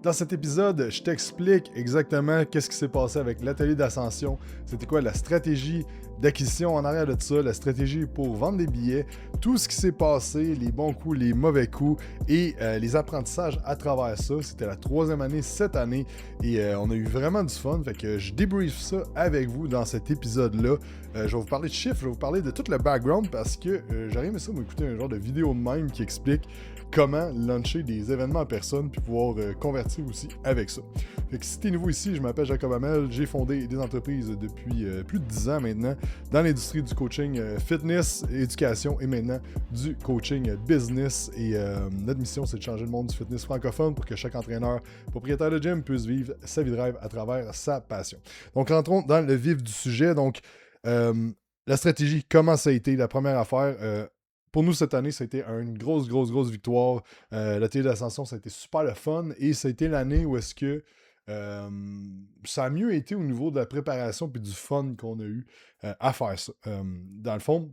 Dans cet épisode, je t'explique exactement qu'est-ce qui s'est passé avec l'atelier d'ascension. C'était quoi la stratégie d'acquisition en arrière de ça, la stratégie pour vendre des billets, tout ce qui s'est passé, les bons coups, les mauvais coups et les apprentissages à travers ça. C'était la 3e année cette année et on a eu vraiment du fun. Fait que je débrief ça avec vous dans cet épisode-là. Je vais vous parler de chiffres, je vais vous parler de tout le background parce que j'aurais aimé ça m'écouter un genre de vidéo de même qui explique comment lancer des événements en personne puis pouvoir convertir aussi avec ça. Fait que si t'es nouveau ici, je m'appelle Jacob Hamel, j'ai fondé des entreprises depuis plus de 10 ans maintenant dans l'industrie du coaching fitness, éducation et maintenant du coaching business. Et notre mission, c'est de changer le monde du fitness francophone pour que chaque entraîneur, propriétaire de gym puisse vivre sa vie de rêve à travers sa passion. Donc rentrons dans le vif du sujet. Donc la stratégie, comment ça a été la première affaire pour nous, cette année, ça a été une grosse victoire. L'atelier d'ascension, ça a été super le fun. Et ça a été l'année où est-ce que ça a mieux été au niveau de la préparation et du fun qu'on a eu à faire ça. Dans le fond,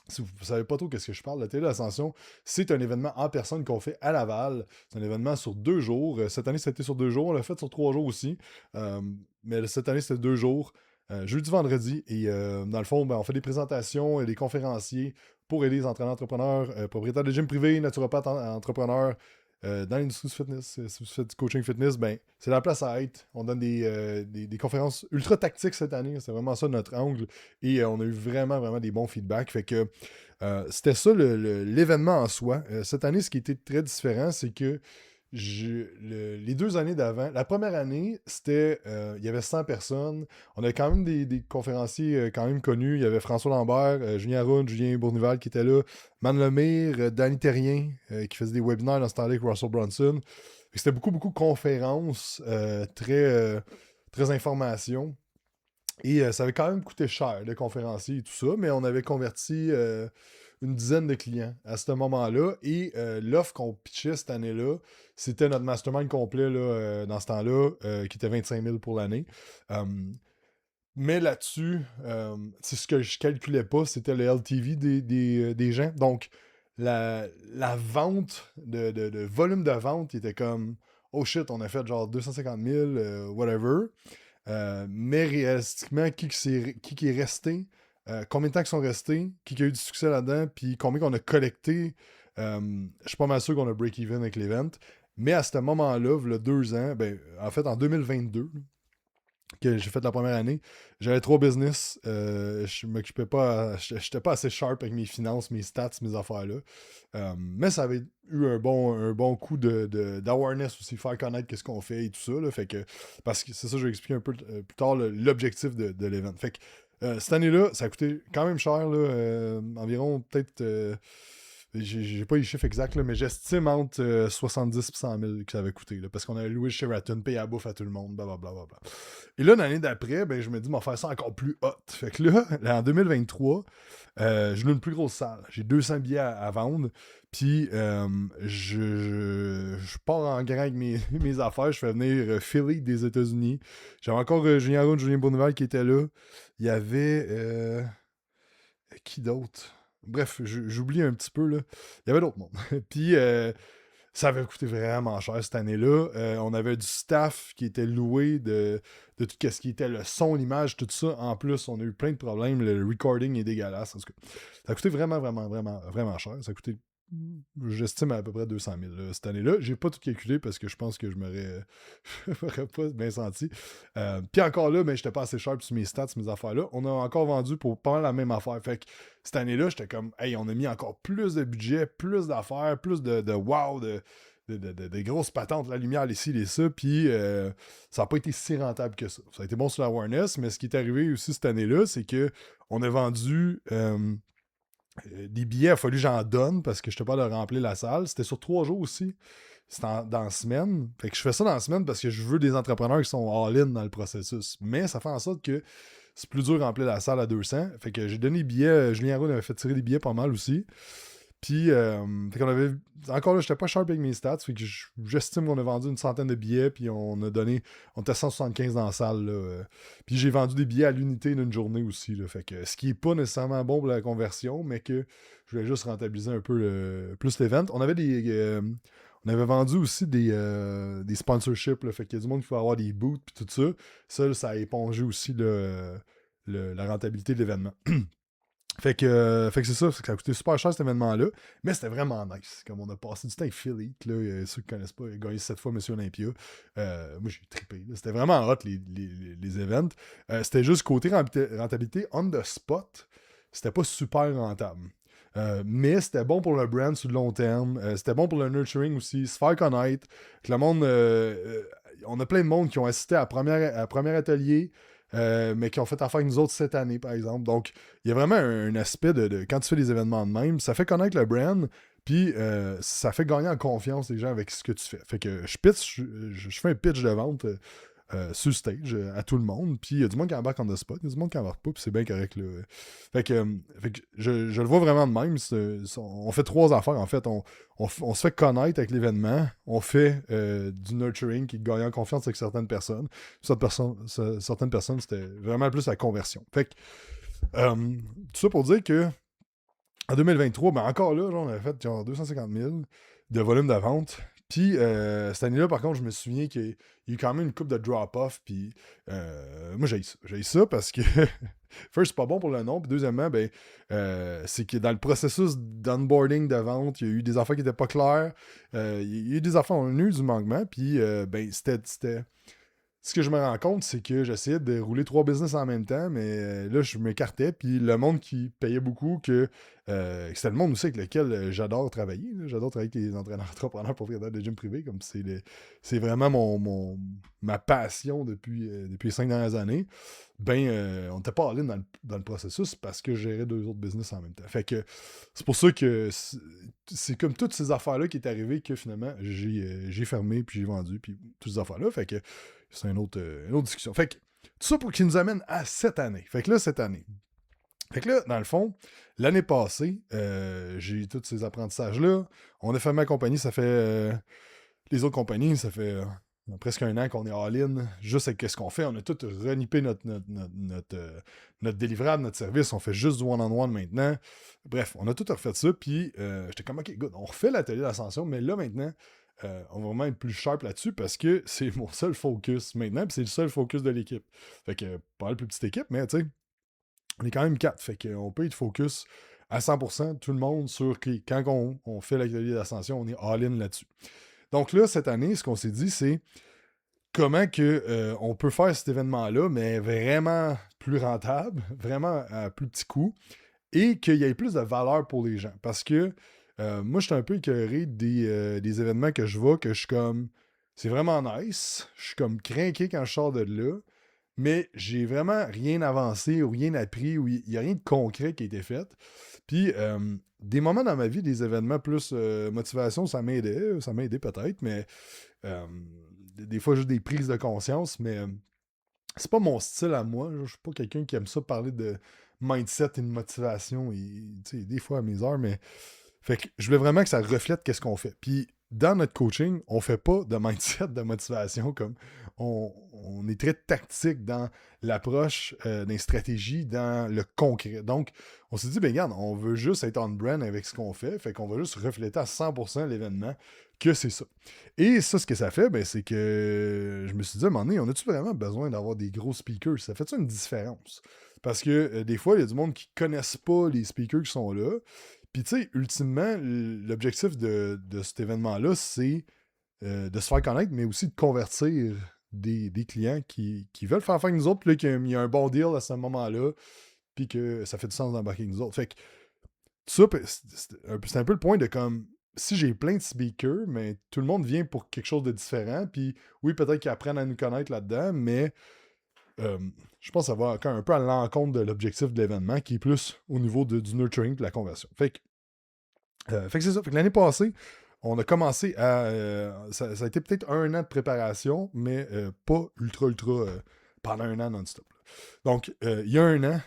si vous ne savez pas trop qu'est-ce que je parle, l'atelier d'ascension, c'est un événement en personne qu'on fait à Laval. C'est un événement sur 2 jours. Cette année, ça a été sur 2 jours. On l'a fait sur 3 jours aussi. Mais cette année, c'était 2 jours. Jeudi, vendredi. Et dans le fond, on fait des présentations et des conférenciers pour aider les entraîneurs entrepreneurs, propriétaires de gym privé, naturopathes entrepreneurs dans l'industrie du fitness. Si vous faites du coaching fitness, ben, c'est la place à être. On donne des conférences ultra tactiques cette année. C'est vraiment ça notre angle. Et on a eu vraiment des bons feedbacks. Fait que c'était ça l'événement en soi. Cette année, ce qui était très différent, c'est que les 2 années d'avant, la première année, c'était, il y avait 100 personnes. On avait quand même des conférenciers quand même connus. Il y avait François Lambert, Julien Aroun, Julien Bournival qui était là, Man Lemire, Danny Terrien qui faisait des webinaires dans ce temps-là avec Russell Brunson. C'était beaucoup de conférences, très information. Et ça avait quand même coûté cher, le conférencier et tout ça, mais on avait converti une dizaine de clients à ce moment-là. Et l'offre qu'on pitchait cette année-là, c'était notre mastermind complet là, dans ce temps-là, qui était 25 000 pour l'année. Mais là-dessus, c'est ce que je calculais pas, c'était le LTV des gens. Donc, la vente, de volume de vente, il était comme, oh shit, on a fait genre 250 000, whatever. Mais réalistiquement, qui est resté, combien de temps ils sont restés, qui a eu du succès là-dedans, puis combien qu'on a collecté, je suis pas mal sûr qu'on a break-even avec l'event. Mais à ce moment-là, il y a 2 ans, ben, en fait en 2022, que j'ai fait la première année, j'avais 3 business, je m'occupais pas, j'étais pas assez sharp avec mes finances, mes stats, mes affaires-là. Mais ça avait eu un bon coup d'awareness aussi, faire connaître qu'est-ce qu'on fait et tout ça, là, fait que, parce que c'est ça, je vais expliquer un peu plus tard l'objectif de l'event. Fait que cette année-là, ça a coûté quand même cher, là, environ peut-être j'ai pas les chiffres exacts, là, mais j'estime entre 70 et 100 000 que ça avait coûté. Là, parce qu'on avait loué le Sheraton, payé à bouffe à tout le monde, blablabla. Et là, l'année d'après, ben, je me dis, m'en faire ça encore plus hot. Fait que là en 2023, je loue une plus grosse salle. J'ai 200 billets à vendre. Puis, je pars en grand avec mes affaires. Je fais venir Philly des États-Unis. J'avais encore Julien Aroun, Julien Bournival qui était là. Il y avait. Qui d'autre? Bref, j'oublie un petit peu, là. Il y avait d'autres mondes. Puis, ça avait coûté vraiment cher cette année-là. On avait du staff qui était loué de tout ce qui était le son, l'image, tout ça. En plus, on a eu plein de problèmes. Le recording est dégueulasse. En tout cas, ça a coûté vraiment cher. Ça a coûté, j'estime, à peu près 200 000 là, cette année-là. J'ai pas tout calculé parce que je pense que je m'aurais pas bien senti. Puis encore là, mais j'étais pas assez sharp sur mes stats, mes affaires-là. On a encore vendu pour pas mal la même affaire. Fait que cette année-là, j'étais comme, hey, on a mis encore plus de budget, plus d'affaires, plus de wow, de grosses patentes, la lumière, les ci, les ça, puis ça n'a pas été si rentable que ça. Ça a été bon sur l'awareness, mais ce qui est arrivé aussi cette année-là, c'est que on a vendu des billets, il a fallu que j'en donne parce que je n'étais pas de remplir la salle. C'était sur 3 jours aussi. C'était dans la semaine. Fait que je fais ça dans la semaine parce que je veux des entrepreneurs qui sont all-in dans le processus. Mais ça fait en sorte que c'est plus dur de remplir la salle à 200. Fait que j'ai donné des billets. Julien Aroun avait fait tirer des billets pas mal aussi. Puis, fait qu'on avait. Encore là, j'étais pas sharp avec mes stats. Fait que j'estime qu'on a vendu une centaine de billets. Puis on a donné. On était 175 dans la salle. Là, puis j'ai vendu des billets à l'unité d'une journée aussi. Là, fait que ce qui est pas nécessairement bon pour la conversion, mais que je voulais juste rentabiliser un peu plus l'event. On avait On avait vendu aussi des sponsorships, là, fait qu'il y a du monde qui faut avoir des booths puis tout ça. Ça a épongé aussi la rentabilité de l'événement. Fait que c'est ça, ça a coûté super cher cet événement-là, mais c'était vraiment nice. Comme on a passé du temps avec Phil Heath, là, ceux qui ne connaissent pas, il a gagné 7 fois Monsieur Olympia. Moi j'ai trippé. Là. C'était vraiment hot les events. C'était juste côté rentabilité, on the spot, c'était pas super rentable. Mais c'était bon pour le brand sur le long terme. C'était bon pour le nurturing aussi, se faire connaître. Que le monde. On a plein de monde qui ont assisté à premier atelier. Mais qui ont fait affaire avec nous autres cette année, par exemple. Donc, il y a vraiment un aspect quand tu fais des événements de même, ça fait connaître le brand, puis ça fait gagner en confiance les gens avec ce que tu fais. Fait que je fais un pitch de vente sur le stage à tout le monde, puis il y a du monde qui embarque en the spot, il y a du monde qui embarque pas, puis c'est bien correct. Là. Fait que je le vois vraiment de même. On fait 3 affaires, en fait. On se fait connaître avec l'événement, on fait du nurturing qui gagne en confiance avec certaines personnes. Certaines personnes, c'était vraiment plus la conversion. Fait que, tout ça pour dire que en 2023, ben encore là, genre, on avait fait genre 250 000 de volume de vente. Puis cette année-là, par contre, je me souviens qu'il y a eu quand même une coupe de drop-off. Puis moi, j'ai ça. J'ai ça parce que, first, c'est pas bon pour le nom. Puis deuxièmement, ben, c'est que dans le processus d'onboarding de vente, il y a eu des affaires qui n'étaient pas claires. Il y a eu des affaires, on a eu du manquement. Puis ben, c'était ce que je me rends compte, c'est que j'essayais de rouler 3 business en même temps, mais là, je m'écartais. Puis le monde qui payait beaucoup, c'était le monde aussi avec lequel j'adore travailler. Là. J'adore travailler avec les entraîneurs entrepreneurs propriétaires de gym privés, comme c'est vraiment ma passion depuis les 5 dernières années. Ben, on n'était pas allé dans le processus parce que je gérais 2 autres business en même temps. Fait que c'est pour ça que c'est comme toutes ces affaires-là qui est arrivé que finalement, j'ai fermé, puis j'ai vendu, puis toutes ces affaires-là. Fait que c'est une autre discussion. Fait que tout ça pour qu'il nous amène à cette année. Fait que là, dans le fond, l'année passée, j'ai eu tous ces apprentissages-là. On a fermé ma compagnie, ça fait... les autres compagnies, ça fait presque 1 an qu'on est all-in. Juste avec ce qu'on fait, on a tout renippé notre délivrable, notre service. On fait juste du one-on-one maintenant. Bref, on a tout refait ça. Puis j'étais comme, OK, good, on refait l'atelier d'ascension, mais là, maintenant... on va vraiment être plus sharp là-dessus parce que c'est mon seul focus maintenant, puis c'est le seul focus de l'équipe. Fait que, pas la plus petite équipe, mais tu sais, on est quand même 4. Fait qu'on peut être focus à 100%, tout le monde, sur quand on fait l'atelier d'ascension, on est all-in là-dessus. Donc là, cette année, ce qu'on s'est dit, c'est comment on peut faire cet événement-là, mais vraiment plus rentable, vraiment à plus petit coût, et qu'il y ait plus de valeur pour les gens. Parce que moi, je suis un peu écœuré des événements que je vois, que je suis comme... C'est vraiment nice. Je suis comme craqué quand je sors de là. Mais j'ai vraiment rien avancé ou rien appris ou il n'y a rien de concret qui a été fait. Puis, des moments dans ma vie, des événements plus motivation, ça m'aidait. Ça m'a aidé peut-être, mais des fois, juste des prises de conscience. Mais c'est pas mon style à moi. Je suis pas quelqu'un qui aime ça parler de mindset et de motivation. Et, des fois à mes heures, mais... Fait que je voulais vraiment que ça reflète qu'est-ce qu'on fait. Puis dans notre coaching, on fait pas de mindset, de motivation comme on est très tactique dans l'approche des stratégies, dans le concret. Donc, on s'est dit, ben regarde, on veut juste être on brand avec ce qu'on fait, qu'on va juste refléter à 100% l'événement que c'est ça. Et ça, ce que ça fait, ben, c'est que je me suis dit, à un moment donné, on a-tu vraiment besoin d'avoir des gros speakers? Ça fait-tu une différence? Parce que des fois, il y a du monde qui connaissent pas les speakers qui sont là. Puis, tu sais, ultimement, l'objectif de cet événement-là, c'est de se faire connaître, mais aussi de convertir des clients qui veulent faire affaire avec nous autres, puis là, qu'il y a un bon deal à ce moment-là, puis que ça fait du sens d'embarquer avec nous autres. Fait que, ça, c'est un peu le point de comme, si j'ai plein de speakers, mais tout le monde vient pour quelque chose de différent, puis oui, peut-être qu'ils apprennent à nous connaître là-dedans, mais je pense que ça va encore un peu à l'encontre de l'objectif de l'événement, qui est plus au niveau du nurturing de la conversion. Fait que c'est ça. Fait que l'année passée, on a commencé à... ça a été peut-être 1 an de préparation, mais pas ultra pendant 1 an non-stop. Donc, il y a 1 an,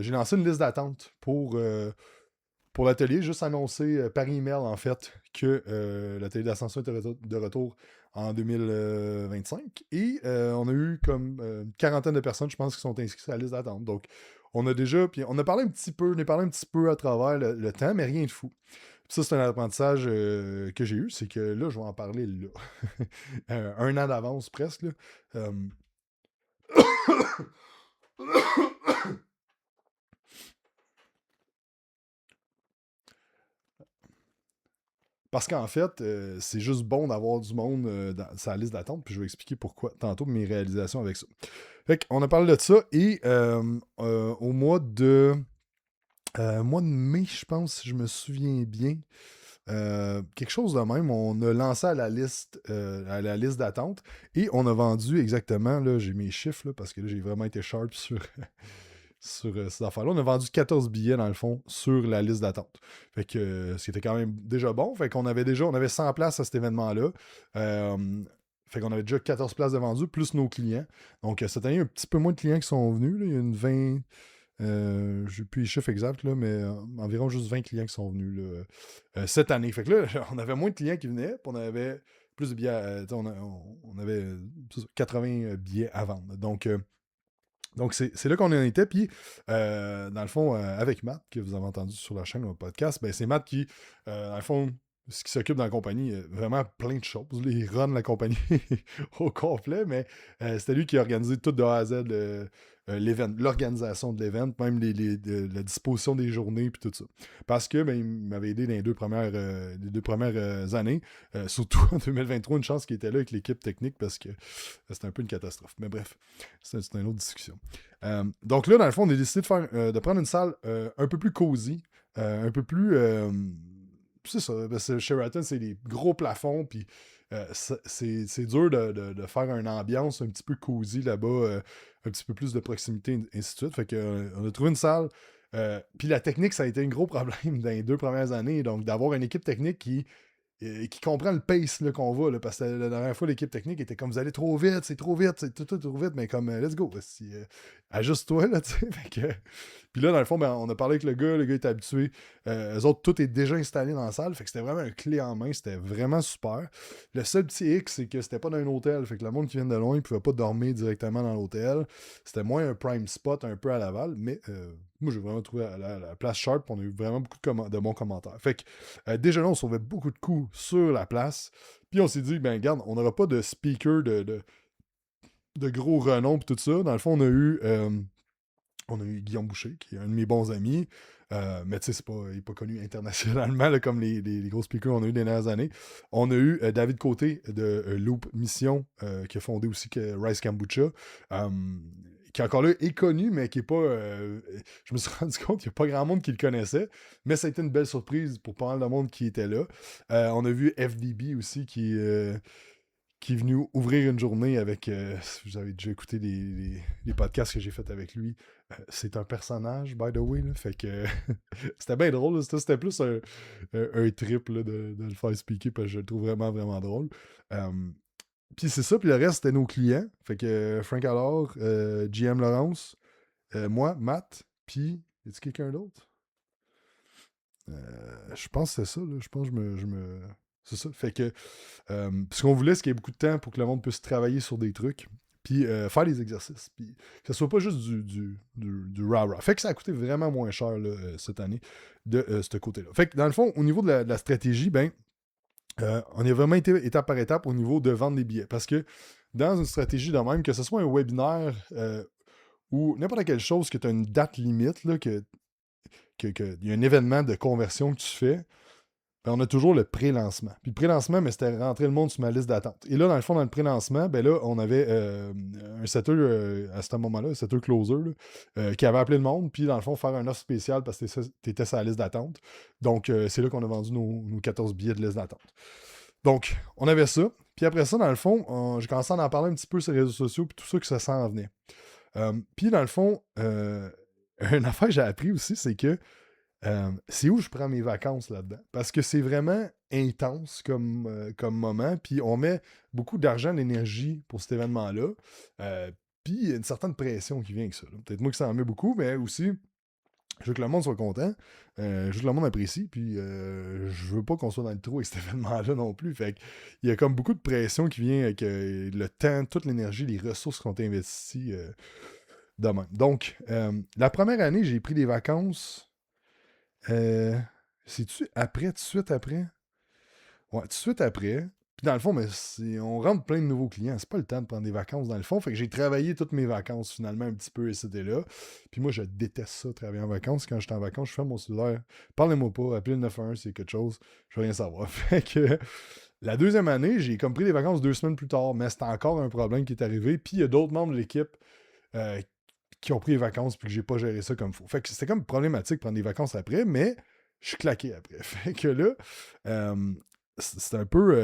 j'ai lancé une liste d'attente pour l'atelier, juste annoncé par email, en fait, que l'atelier d'ascension était de retour en 2025. Et on a eu comme une quarantaine de personnes, je pense, qui sont inscrites à la liste d'attente. Donc, on a déjà... Puis on a parlé un petit peu à travers le temps, mais rien de fou. Puis ça, c'est un apprentissage que j'ai eu, c'est que là, je vais en parler là. Un an d'avance presque. Là. Euh, Parce qu'en fait, c'est juste bon d'avoir du monde dans sa liste d'attente, puis je vais expliquer pourquoi tantôt mes réalisations avec ça. Fait qu'on a parlé de ça, et au mois de mai, je pense, si je me souviens bien, quelque chose de même, on a lancé à la liste d'attente, et on a vendu exactement, là, j'ai mes chiffres, là, parce que là, j'ai vraiment été sharp sur, sur ces affaires-là. On a vendu 14 billets, dans le fond, sur la liste d'attente. Fait que c'était quand même déjà bon. Fait qu'on avait 100 places à cet événement-là. Fait qu'on avait déjà 14 places de vendues, plus nos clients. Donc, cette année, il y a un petit peu moins de clients qui sont venus. Là. Il y a une 20... je n'ai plus les chiffres exacts, là, mais environ juste 20 clients qui sont venus là, cette année. Fait que là, on avait moins de clients qui venaient, puis on avait plus de billets. On avait 80 billets à vendre. Donc, c'est là qu'on en était. Puis, dans le fond, avec Matt, que vous avez entendu sur la chaîne ou le podcast, ben, c'est Matt qui, dans le fond, ce qui s'occupe dans la compagnie, vraiment plein de choses. Là, il run la compagnie au complet, mais c'était lui qui a organisé tout de A à Z l'organisation de l'event, même la disposition des journées, puis tout ça. Parce que ben, il m'avait aidé dans les deux premières années, surtout en 2023, une chance qu'il était là avec l'équipe technique, parce que c'était un peu une catastrophe. Mais bref, c'est une autre discussion. Donc là, dans le fond, on a décidé de prendre une salle un peu plus cosy, un peu plus... c'est ça, parce que Sheraton, c'est des gros plafonds, puis c'est dur de faire une ambiance un petit peu cosy là-bas, un petit peu plus de proximité, ainsi de suite. Fait que, on a trouvé une salle. Puis la technique, ça a été un gros problème dans les 2 premières années. Donc, d'avoir une équipe technique qui comprend le pace là, qu'on va. Là, parce que la dernière fois, l'équipe technique était comme vous allez trop vite, c'est trop vite, c'est tout trop vite, mais comme let's go. Ajuste-toi, là, tu sais. Puis là, dans le fond, ben, on a parlé avec le gars était habitué. Eux autres, tout est déjà installé dans la salle. Fait que c'était vraiment un clé en main, c'était vraiment super. Le seul petit hic, c'est que c'était pas dans un hôtel. Fait que le monde qui vient de loin, il pouvait pas dormir directement dans l'hôtel. C'était moins un prime spot un peu à Laval, mais moi, j'ai vraiment trouvé la place sharp. On a eu vraiment beaucoup de bons commentaires. Fait que déjà là, on sauvait beaucoup de coups sur la place. Puis on s'est dit, ben regarde, on n'aura pas de speaker de gros renom et tout ça. Dans le fond, on a eu Guillaume Boucher, qui est un de mes bons amis. Mais tu sais, il n'est pas connu internationalement là, comme les gros speakers qu'on a eu les dernières années. On a eu David Côté de Loop Mission, qui a fondé aussi Rice Kombucha. Qui encore là est connu, mais qui est pas. Je me suis rendu compte qu'il n'y a pas grand monde qui le connaissait, mais ça a été une belle surprise pour pas mal de monde qui était là. On a vu FDB aussi qui est venu ouvrir une journée avec. Si vous avez déjà écouté les podcasts que j'ai fait avec lui, c'est un personnage, by the way. Là, fait que c'était bien drôle. Là, c'était plus un trip là, de le faire speaker parce que je le trouve vraiment, vraiment drôle. Puis c'est ça, puis le reste, c'était nos clients. Fait que Frank Allard, GM Laurence, moi, Matt, puis. Y a-t-il quelqu'un d'autre? Je pense que c'est ça, là. Je pense que c'est ça. Fait que. Ce qu'on voulait, c'est qu'il y ait beaucoup de temps pour que le monde puisse travailler sur des trucs. Puis faire des exercices. Puis que ce soit pas juste du rah-rah. Fait que ça a coûté vraiment moins cher là, cette année de ce côté-là. Fait que dans le fond, au niveau de la stratégie, ben. On a vraiment été étape par étape au niveau de vendre des billets. Parce que dans une stratégie de même, que ce soit un webinaire ou n'importe quelle chose que tu as une date limite, là, qu'il y a un événement de conversion que tu fais, ben on a toujours le pré-lancement. Puis le pré-lancement, mais c'était rentrer le monde sur ma liste d'attente. Et là, dans le fond, dans le pré-lancement, ben là, on avait un setter à ce moment-là, un setter closer, là, qui avait appelé le monde, puis dans le fond, faire un offre spéciale parce que tu étais sur la liste d'attente. Donc, c'est là qu'on a vendu nos 14 billets de liste d'attente. Donc, on avait ça. Puis après ça, dans le fond, j'ai commencé à en parler un petit peu sur les réseaux sociaux, puis tout ça que ça s'en venait. Puis dans le fond, une affaire que j'ai appris aussi, c'est que c'est où je prends mes vacances là-dedans. Parce que c'est vraiment intense comme moment. Puis on met beaucoup d'argent, d'énergie pour cet événement-là. Puis il y a une certaine pression qui vient avec ça. Peut-être moi que ça en met beaucoup, mais aussi, je veux que le monde soit content. Je veux que le monde apprécie. Puis je veux pas qu'on soit dans le trou avec cet événement-là non plus. Fait il y a comme beaucoup de pression qui vient avec le temps, toute l'énergie, les ressources qu'on t'a investies demain. Donc, la première année, j'ai pris des vacances. C'est-tu après, tout de suite après? Ouais, tout de suite après. Puis dans le fond, mais on rentre plein de nouveaux clients. C'est pas le temps de prendre des vacances dans le fond. Fait que j'ai travaillé toutes mes vacances finalement un petit peu et c'était là. Puis moi, je déteste ça, travailler en vacances. Quand j'étais en vacances, je fais mon cellulaire. Parlez-moi pas, appelez le 911, c'est quelque chose. Je veux rien savoir. Fait que la deuxième année, j'ai comme pris des vacances 2 semaines plus tard, mais c'était encore un problème qui est arrivé. Puis il y a d'autres membres de l'équipe euh, qui ont pris les vacances puis que j'ai pas géré ça comme il faut. Fait que c'était comme problématique de prendre des vacances après, mais je suis claqué après. Fait que là, euh, c'est un peu.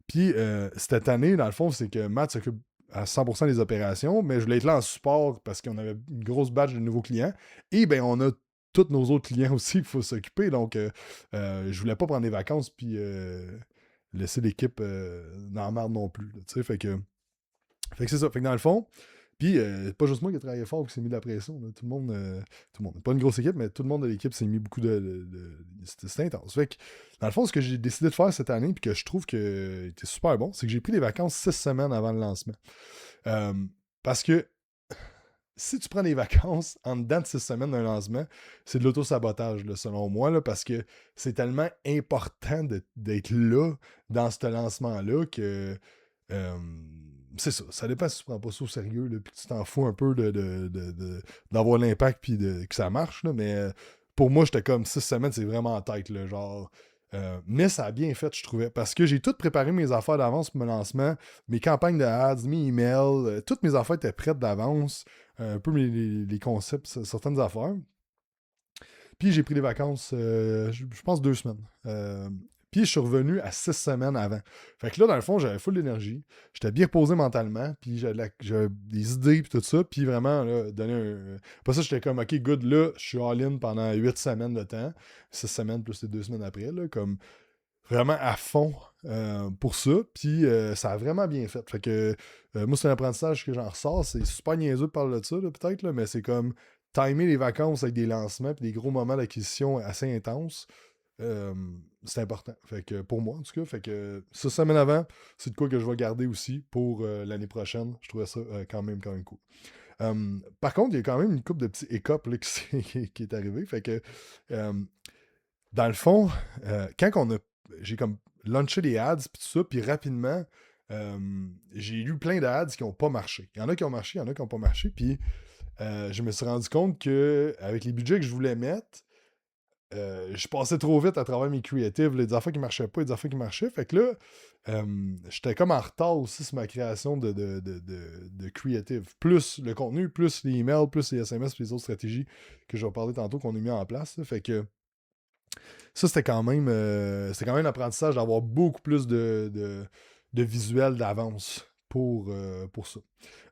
Puis cette année, dans le fond, c'est que Matt s'occupe à 100% des opérations, mais je voulais être là en support parce qu'on avait une grosse batch de nouveaux clients. Et ben on a tous nos autres clients aussi qu'il faut s'occuper. Donc, je voulais pas prendre des vacances puis laisser l'équipe dans la merde non plus. Tu sais, fait que c'est ça. Fait que dans le fond, puis pas juste moi qui ai travaillé fort et qui s'est mis de la pression. Là. Tout le monde. Pas une grosse équipe, mais tout le monde de l'équipe s'est mis beaucoup c'était intense. Fait que, dans le fond, ce que j'ai décidé de faire cette année, puis que je trouve que était super bon, c'est que j'ai pris des vacances 6 semaines avant le lancement. Euh, parce que si tu prends des vacances en dedans de 6 semaines d'un lancement, c'est de l'auto-sabotage, là, selon moi, là, parce que c'est tellement important d'être là dans ce lancement-là que euh, c'est ça. Ça dépend si tu prends pas ça au sérieux, là, puis que tu t'en fous un peu d'avoir l'impact puis que ça marche. Là, mais pour moi, j'étais comme 6 semaines, c'est vraiment en tête. Là, genre, mais ça a bien fait, je trouvais. Parce que j'ai tout préparé mes affaires d'avance pour mon lancement, mes campagnes de ads, mes emails, toutes mes affaires étaient prêtes d'avance. Un peu les concepts, certaines affaires. Puis j'ai pris des vacances, je pense 2 semaines. Puis je suis revenu à 6 semaines avant. Fait que là, dans le fond, j'avais full d'énergie. J'étais bien reposé mentalement. Puis j'avais des idées, puis tout ça. Puis vraiment, là, donner un. Après ça, j'étais comme, OK, good, là, je suis all-in pendant 8 semaines de temps. 6 semaines plus les 2 semaines après, là, comme vraiment à fond pour ça. Puis ça a vraiment bien fait. Fait que moi, c'est un apprentissage que j'en ressors. C'est super niaiseux de parler de ça, là, peut-être, là, mais c'est comme timer les vacances avec des lancements puis des gros moments d'acquisition assez intenses. euh, c'est important. Fait que pour moi, en tout cas, fait que 6 semaines avant, c'est de quoi que je vais garder aussi pour l'année prochaine. Je trouvais ça quand même cool. Par contre, il y a quand même une couple de petits écopes là, qui est arrivé. Fait que euh, dans le fond, quand j'ai comme launché des ads, puis tout ça, puis rapidement, j'ai eu plein d'ads qui n'ont pas marché. Il y en a qui ont marché, il y en a qui n'ont pas marché, puis je me suis rendu compte que avec les budgets que je voulais mettre, je passais trop vite à travers mes creatives, des affaires qui marchaient pas, des affaires qui marchaient. Fait que là, j'étais comme en retard aussi sur ma création de creative. Plus le contenu, plus les emails, plus les SMS, plus les autres stratégies que je vais parler tantôt qu'on a mis en place. Là. Fait que ça, c'était quand même un apprentissage d'avoir beaucoup plus de visuels d'avance pour ça.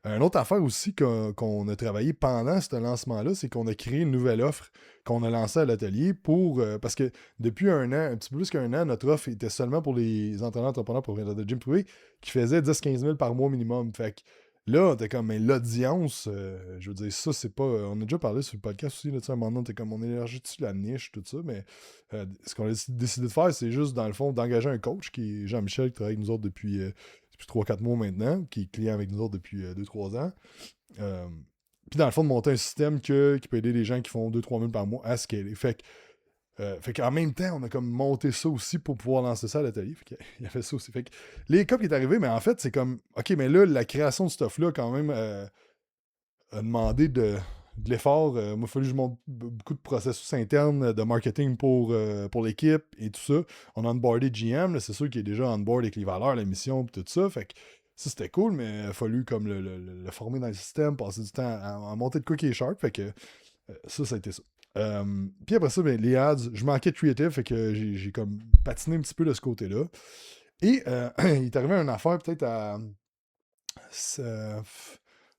Une autre affaire aussi qu'on a travaillé pendant ce lancement-là, c'est qu'on a créé une nouvelle offre qu'on a lancée à l'atelier parce que depuis un an, un petit peu plus qu'un an, notre offre était seulement pour les entraîneurs entrepreneurs propriétaires de gym privé qui faisaient 10-15 000 par mois minimum. Fait que là, t'es comme, mais l'audience, je veux dire, ça, c'est pas. On a déjà parlé sur le podcast aussi, là, tu sais, à un moment donné, t'es comme, on élargit-tu la niche, tout ça, mais ce qu'on a décidé de faire, c'est juste, dans le fond, d'engager un coach qui est Jean-Michel, qui travaille avec nous autres depuis 3-4 mois maintenant, qui est client avec nous autres depuis 2-3 ans. Puis, dans le fond, de monter un système qui peut aider les gens qui font 2-3 000 par mois à scaler. Fait qu'en même temps, on a comme monté ça aussi pour pouvoir lancer ça à l'atelier. Fait qu'il y avait ça aussi. Fait que les qui est arrivé, mais en fait, c'est comme, OK, mais là, la création de ce stuff-là, quand même, a demandé de l'effort. Moi, il a fallu que je monte beaucoup de processus internes de marketing pour l'équipe et tout ça. On a onboardé GM, c'est sûr qu'il est déjà on board avec les valeurs, la mission et tout ça. Fait que ça, c'était cool, mais il a fallu comme le former dans le système, passer du temps à monter de quoi qui est sharp. Fait que ça a été ça. Puis après ça, ben, les ads, je manquais de creative, fait que j'ai comme patiné un petit peu de ce côté-là. Et il est arrivé une affaire peut-être à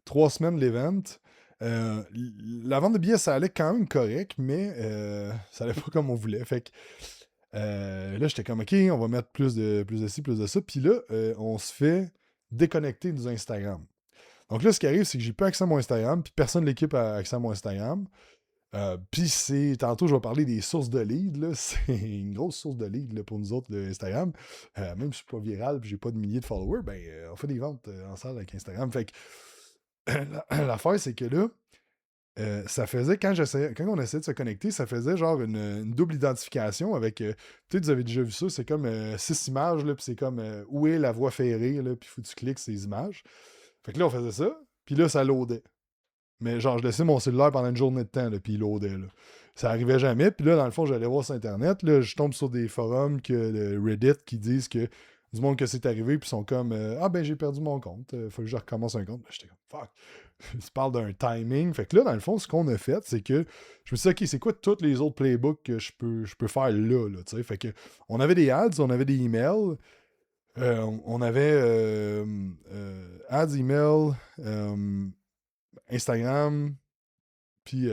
3 semaines de l'event. La vente de billets, ça allait quand même correct, mais ça allait pas comme on voulait. Fait que là, j'étais comme, OK, on va mettre plus de ci, plus de ça. Puis là, on se fait déconnecter du Instagram. Donc là, ce qui arrive, c'est que j'ai pas accès à mon Instagram, puis personne de l'équipe a accès à mon Instagram. Puis tantôt, je vais parler des sources de leads. Là. C'est une grosse source de leads là, pour nous autres, de Instagram. Même si je suis pas viral et j'ai pas de milliers de followers, ben, on fait des ventes en salle avec Instagram. Fait que l'affaire, c'est que là, ça faisait, quand on essayait de se connecter, ça faisait genre une double identification avec, peut-être vous avez déjà vu ça, c'est comme 6 images, là, puis c'est comme où est la voie ferrée, là, puis faut que tu cliques ces images. Fait que là, on faisait ça, puis là, ça loadait. Mais genre, je laissais mon cellulaire pendant une journée de temps, là, puis il loadait, là. Ça arrivait jamais, puis là, dans le fond, j'allais voir sur Internet, là, je tombe sur des forums de Reddit qui disent que du monde que c'est arrivé, puis ils sont comme ah ben j'ai perdu mon compte, faut que je recommence un compte. J'étais comme fuck. Tu parles d'un timing. Fait que là, dans le fond, ce qu'on a fait, c'est que je me suis dit, OK, c'est quoi tous les autres playbooks que je peux faire là, tu sais? Fait que on avait des ads, on avait des emails, on avait ads, emails, Instagram, puis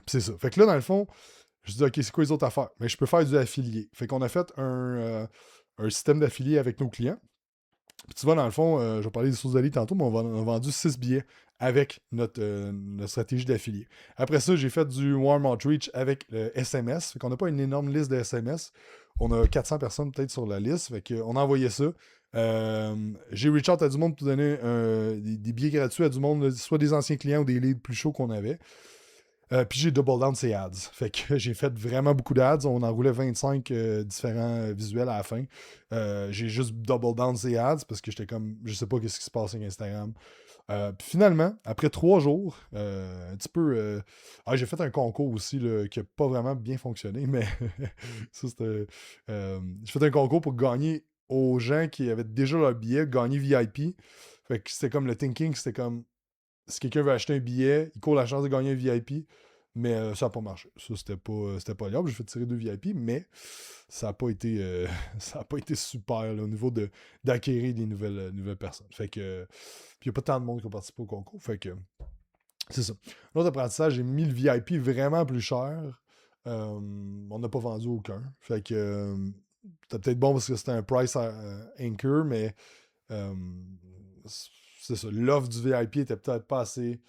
c'est ça. Fait que là, dans le fond, je dis, OK, c'est quoi les autres affaires? Mais je peux faire du affilié. Fait qu'on a fait un système d'affilié avec nos clients. Puis tu vois, dans le fond, je vais parler des sources d'ali tantôt, mais on a vendu 6 billets avec notre stratégie d'affilié. Après ça, j'ai fait du warm outreach avec le SMS. Fait qu'on n'a pas une énorme liste de SMS. On a 400 personnes peut-être sur la liste. Fait qu'on a envoyé ça. J'ai reach out à du monde pour donner des billets gratuits à du monde, soit des anciens clients ou des leads plus chauds qu'on avait. Puis j'ai double down ces ads. Fait que j'ai fait vraiment beaucoup d'ads. On enroulait 25 différents visuels à la fin. J'ai juste double down ces ads parce que j'étais comme, je sais pas qu'est-ce qui se passe avec Instagram. Puis finalement, après 3 jours, un petit peu. J'ai fait un concours aussi là, qui n'a pas vraiment bien fonctionné, mais ça c'était. J'ai fait un concours pour gagner aux gens qui avaient déjà leur billet, gagner VIP. Fait que c'était comme le thinking, c'était comme si quelqu'un veut acheter un billet, il court la chance de gagner un VIP, mais ça n'a pas marché. Ça, c'était pas liable. J'ai fait tirer 2 VIP, mais ça n'a pas été, ça a pas été super là, au niveau d'acquérir des nouvelles personnes. Fait que, puis il n'y a pas tant de monde qui a participé au concours. Fait que, c'est ça. L'autre apprentissage, j'ai mis le VIP vraiment plus cher. On n'a pas vendu aucun. Fait que, c'était peut-être bon parce que c'était un price anchor, mais euh, c'est ça. L'offre du VIP était peut-être pas assez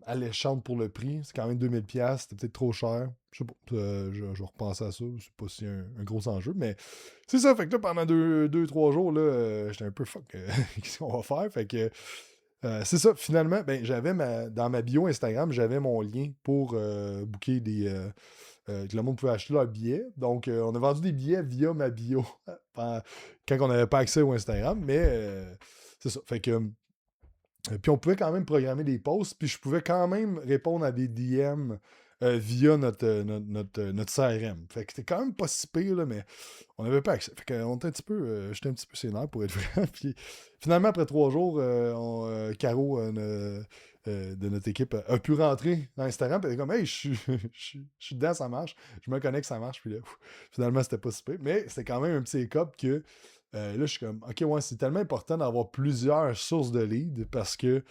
alléchante pour le prix. C'est quand même 2000$. C'était peut-être trop cher. Je sais pas. Je vais repenser à ça. C'est pas si un gros enjeu. Mais c'est ça. Fait que là, pendant 2-3 jours, là, j'étais un peu fuck. Qu'est-ce qu'on va faire? Fait que c'est ça. Finalement, ben, dans ma bio Instagram, j'avais mon lien pour booker que le monde pouvait acheter leurs billets. Donc, on a vendu des billets via ma bio quand on n'avait pas accès au Instagram. Mais c'est ça. Fait que puis on pouvait quand même programmer des posts, puis je pouvais quand même répondre à des DM via notre CRM. Fait que c'était quand même pas si pire, là, mais on n'avait pas accès. Fait que j'étais un petit peu sénère pour être vrai. Puis finalement, après 3 jours, Caro de notre équipe a pu rentrer dans Instagram. Puis elle est comme, hey, je suis dedans, ça marche. Je me connecte, ça marche. Puis là, finalement, c'était pas si pire. Mais c'était quand même un petit écop que là, je suis comme, OK, ouais, c'est tellement important d'avoir plusieurs sources de leads parce que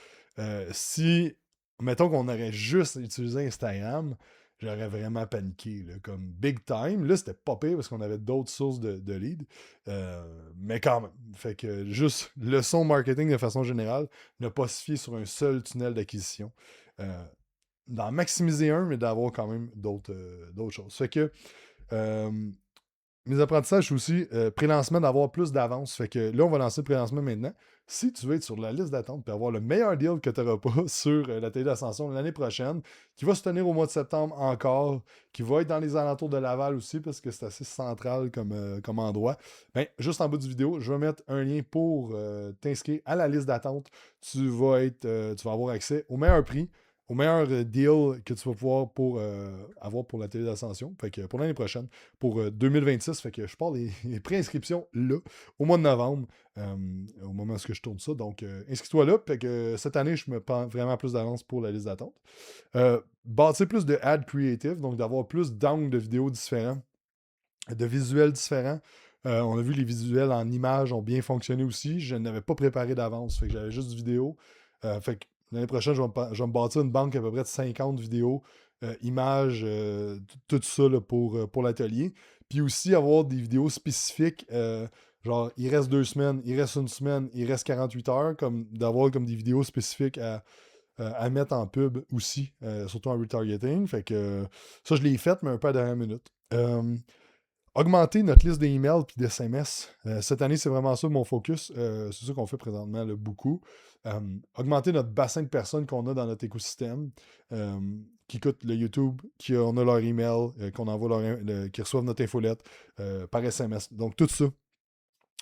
si, mettons qu'on aurait juste utilisé Instagram, j'aurais vraiment paniqué, là, comme big time. Là, c'était pas pire parce qu'on avait d'autres sources de leads, mais quand même. Fait que juste leçon marketing de façon générale, ne pas se fier sur un seul tunnel d'acquisition. D'en maximiser un, mais d'avoir quand même d'autres choses. Fait que mes apprentissages aussi, pré-lancement, d'avoir plus d'avance. Fait que là, on va lancer le pré-lancement maintenant. Si tu veux être sur la liste d'attente et avoir le meilleur deal que tu n'auras pas sur la télé d'ascension l'année prochaine, qui va se tenir au mois de septembre encore, qui va être dans les alentours de Laval aussi, parce que c'est assez central comme endroit, ben, juste en bas du vidéo, je vais mettre un lien pour t'inscrire à la liste d'attente. Tu vas avoir accès au meilleur prix, au meilleur deal que tu vas pouvoir avoir pour la télé d'ascension. Fait que pour l'année prochaine, pour 2026. Fait que je pars les préinscriptions là, au mois de novembre, au moment où je tourne ça. Donc, inscris-toi là. Fait que cette année, je me prends vraiment plus d'avance pour la liste d'attente. Bâtir plus de ad creative, donc d'avoir plus d'angles de vidéos différents, de visuels différents. On a vu les visuels en images ont bien fonctionné aussi. Je n'avais pas préparé d'avance. Fait que j'avais juste du vidéo. Fait que l'année prochaine, je vais me bâtir une banque à peu près de 50 vidéos, images, tout ça là, pour l'atelier. Puis aussi avoir des vidéos spécifiques, genre il reste 2 semaines, il reste 1 semaine, il reste 48 heures, comme d'avoir comme des vidéos spécifiques à mettre en pub aussi, surtout en retargeting. Fait que ça, je l'ai fait, mais un peu à la dernière minute. Augmenter notre liste d'emails et d'SMS. Cette année, c'est vraiment ça mon focus. C'est ça qu'on fait présentement là, beaucoup. Augmenter notre bassin de personnes qu'on a dans notre écosystème, qui écoutent le YouTube, on a leur email, qu'on envoie qui reçoivent notre infolette par SMS. Donc, tout ça.